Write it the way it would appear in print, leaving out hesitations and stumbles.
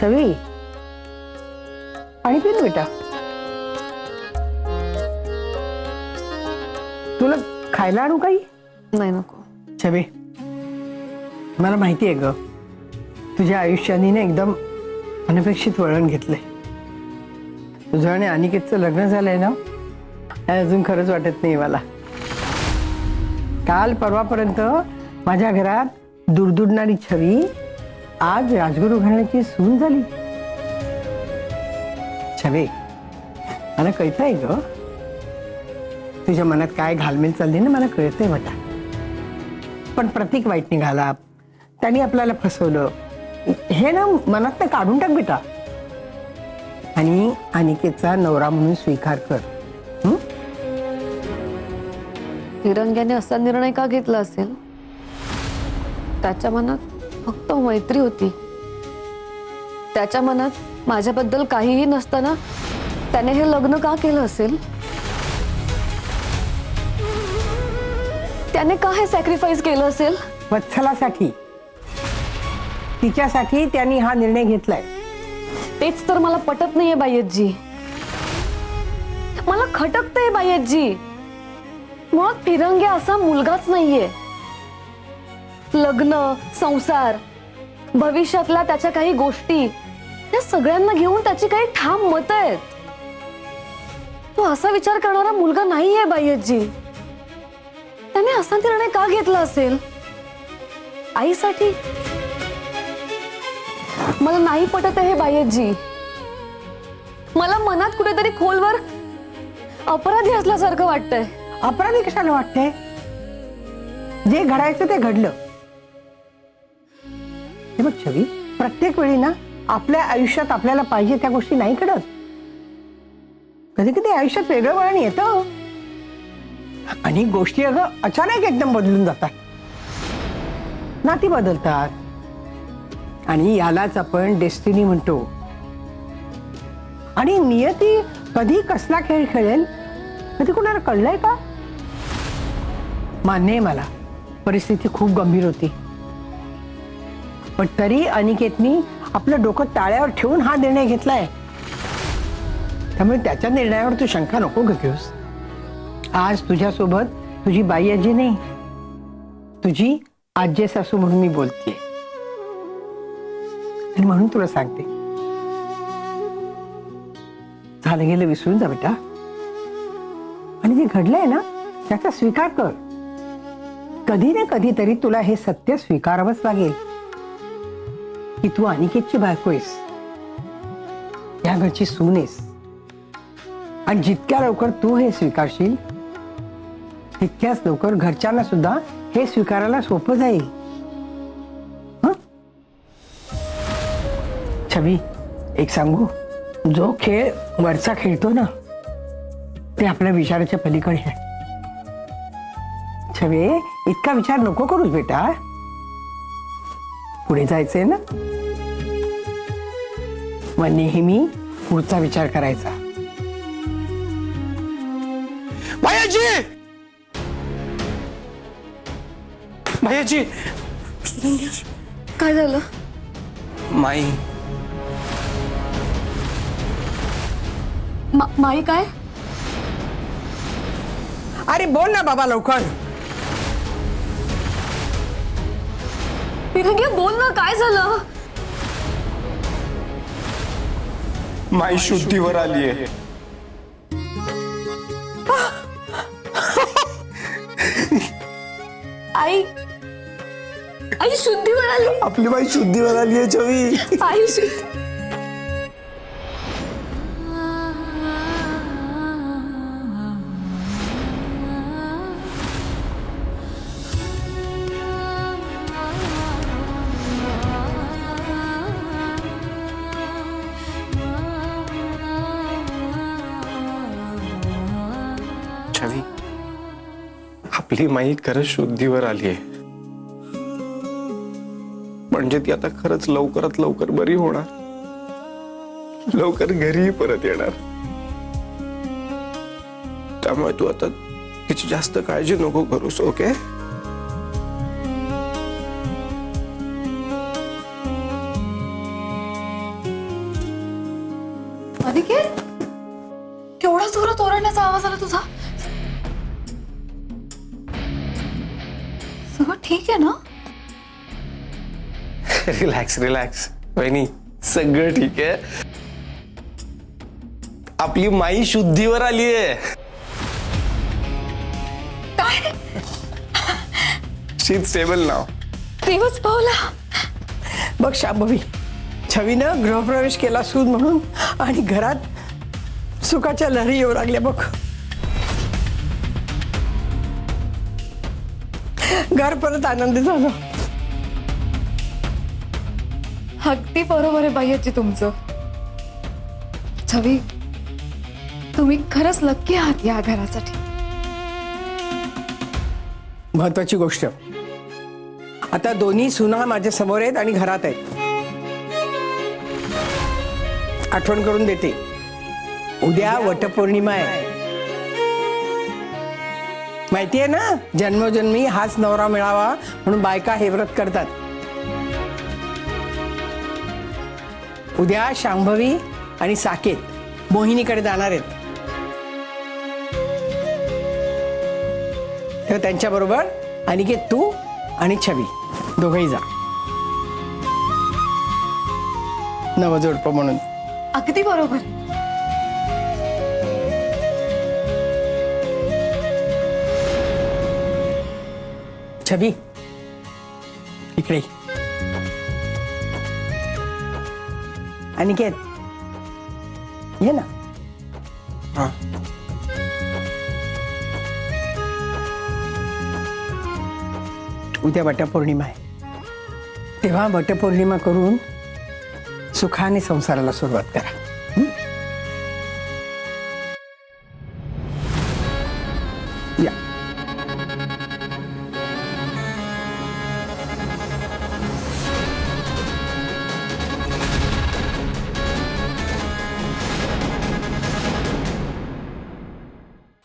छवी, पाणी पिन बेटा. तुला खायला आणू काही? नाही नको. छवी, मला माहिती आहे ग, तुझ्या आयुष्याने ना एकदम अनपेक्षित वळण घेतलंय. तुझं आणि अनिकेतचं लग्न झालंय ना, हे अजून खरंच वाटत नाही मला. काल परवापर्यंत माझ्या घरात दुरदुडणारी छवी आज राजगुरू घराण्याची सून झाली. छवी, मला कळतंय ग तुझ्या मनात काय घालमेल चालली ना, मला कळतंय बेटा. पण प्रतीक वाईट निघाला, त्यांनी आपल्याला फसवलं, हे ना मनात ना काढून टाक बेटा. आणि अनिकेतचा नवरा म्हणून स्वीकार कर. तिरंग्याने असा निर्णय का घेतला असेल? त्याच्या मनात फक्त मैत्री होती. त्याच्या मनात माझ्याबद्दल काहीही नसताना त्याने हे लग्न का केलं असेल? त्याने का हे सॅक्रिफाईस केलं असेल? वत्सलासाठी, तिच्यासाठी त्यांनी हा निर्णय घेतलाय. तेच तर मला पटत नाहीये बायतजी. मला खटकतंय बायतजी. मुळात फिरंग्या असा मुलगाच नाहीये. लग्न, संसार, भविष्यातल्या त्याच्या काही गोष्टी, या सगळ्यांना घेऊन त्याची काही ठाम मतं आहेत. तो असा विचार करणारा मुलगा नाहीये बायतजी. त्याने असा निर्णय का घेतला असेल? आईसाठी? मला नाही पटत आहे हे बायतजी. मला मनात कुठेतरी खोलवर अपराधी असल्यासारखं वाटतंय. अपराधी कशाला वाटते? जे घडायचं ते घडलं. हे बघ छवी, प्रत्येक वेळी ना आपल्या आयुष्यात आपल्याला पाहिजे त्या गोष्टी नाही घडत. कधी कधी आयुष्यात वेगळं वळण येतं आणि गोष्टी अगं अचानक एकदम बदलून जातात, नाती बदलतात. आणि यालाच आपण डेस्टिनी म्हणतो. आणि नियती कधी कसला खेळ खेळेल कधी कुणाला कळलंय का? मान्य आहे मला, परिस्थिती खूप गंभीर होती, पण तरी अनिकेतनी आपलं डोकं ताळ्यावर ठेवून हा निर्णय घेतलाय. त्यामुळे त्याच्या निर्णयावर तू शंका नको घेऊस. आज तुझ्यासोबत तुझी बाई आजी नाही, तुझी आजी सासू म्हणून मी बोलतेय. आणि म्हणून तुला सांगते, झालं गेलं विसरून जा बेटा. आणि जे घडलंय ना त्याचा स्वीकार कर. कधी ना कधीतरी तुला हे सत्य स्वीकारावंच लागेल की तू अनिकेतची बायको आहेस, या घरची सून आहेस. आणि जितक्या लवकर तू हे स्वीकारशील तितक्याच लवकर घरच्यांना सुद्धा हे स्वीकारायला सोपं जाईल. छवी, एक सांगू, जो खेळ वरचा खेळतो ना ते आपल्या विचाराच्या पलीकडे आहे. छवे, इतका विचार नको करूस बेटा. पुढे जायचंय ना, मग नेहमी पुढचा विचार करायचा. भैयाजी, भैयाजी, काय झालं? माई, माई काय? अरे बोल ना बाबा लवकर. फिरंग्या बोल ना, काय झालं? माई शुद्धीवर आली आहे. आई, आई शुद्धीवर आली. आपली बाई शुद्धीवर आली आहे छवी. आई शुद्धी. छवी, आपली माई खरंच शुद्धीवर आली आहे. म्हणजे ती आता खरंच लवकरात लवकर बरी होणार, लवकर घरी परत येणार. त्यामुळे तू आता तिची जास्त काळजी नको करूस. ओके? अनिकेत, केवढा जोरात ओरडण्याचा आवाज आला तुझा? सगळं ठीक आहे ना? रिलॅक्स रिलॅक्स वहिनी, सगळं ठीक आहे. आपली माई शुद्धीवर आली आहे. काय शी इज स्टेबल नाव. दिवस पावला. बघ शांभवी, छवीनं गृहप्रवेश केला सून म्हणून आणि घरात सुखाच्या लहरी येऊ लागल्या बघ. घर परत आनंदी झालं. अगदी बरोबर आहे बाई आजी तुमचं. छवी, तुम्ही खरंच लक्की आहात या घरासाठी. महत्वाची गोष्ट, आता दोन्ही सुना माझ्या समोर आहेत आणि घरात आहेत. आठवण करून देते, उद्या वटपौर्णिमा आहे. माहितीये ना, जन्मोजन्मी हाच नवरा मिळावा म्हणून बायका हे व्रत करतात. उद्या शांभवी आणि साकेत मोहिनीकडे जाणार आहेत. तर त्यांच्या बरोबर अनिकेत, तू आणि छवी दोघंही जा, नवजोडपं म्हणून. अगदी बरोबर. छवी इकडे. अनिकेत ये ना. हा. उद्या वटपौर्णिमा आहे, तेव्हा वटपौर्णिमा करून सुखाने संसाराला सुरुवात करा. या